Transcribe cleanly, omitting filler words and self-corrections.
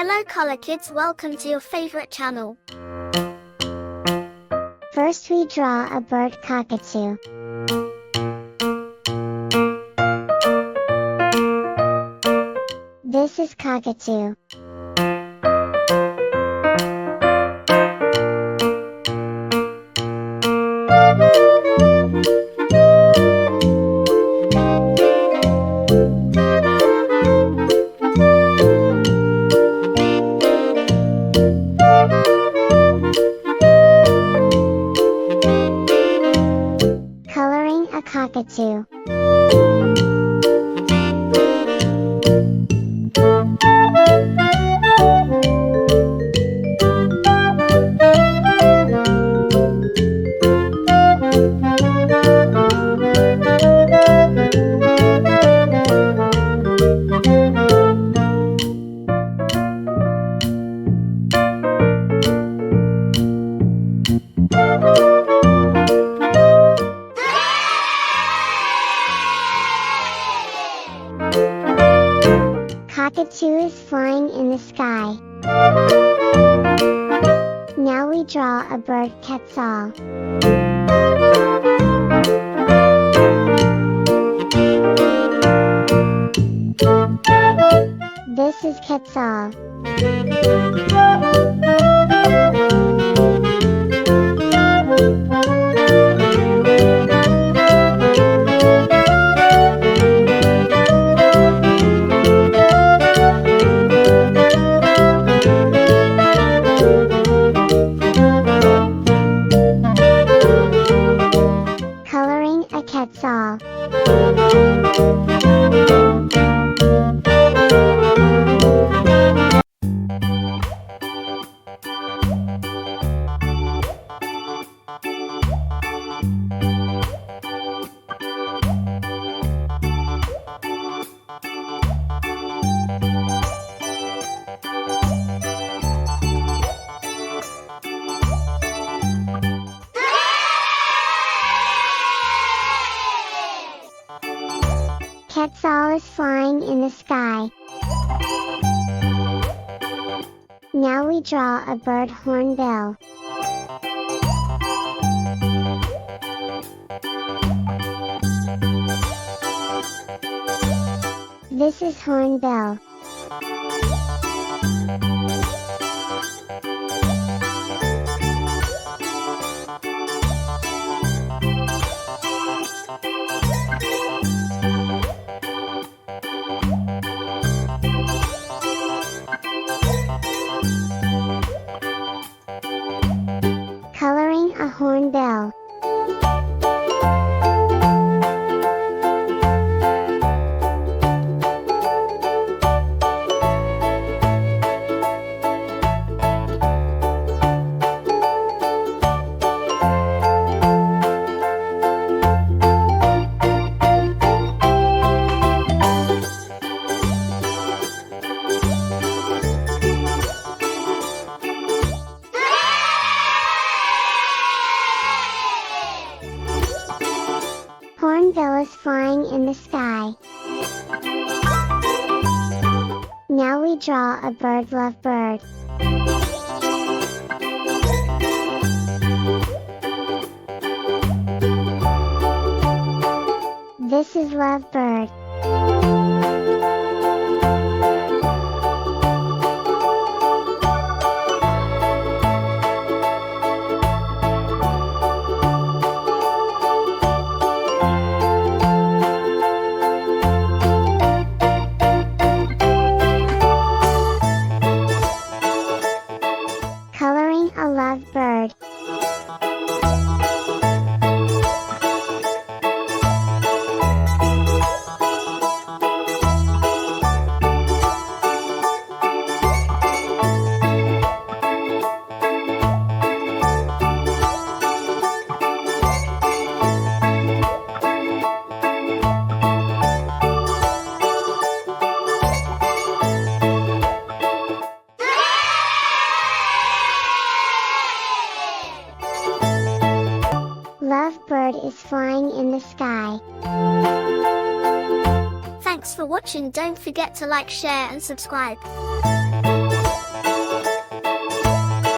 Hello color kids, welcome to your favorite channel. First we draw a bird cockatoo. This is Cockatoo. Coloring a cockatoo. Cockatoo is flying in the sky. Now we draw a bird Quetzal. This is Quetzal. Coloring a Quetzal. Quetzal is flying in the sky. Now we draw a bird Hornbill. This is Hornbill. Coloring a hornbill. Hornbill is flying in the sky. Now we draw a bird lovebird. This is Lovebird. Coloring a lovebird. Lovebird is flying in the sky. Thanks for watching. Don't forget to like, share and subscribe.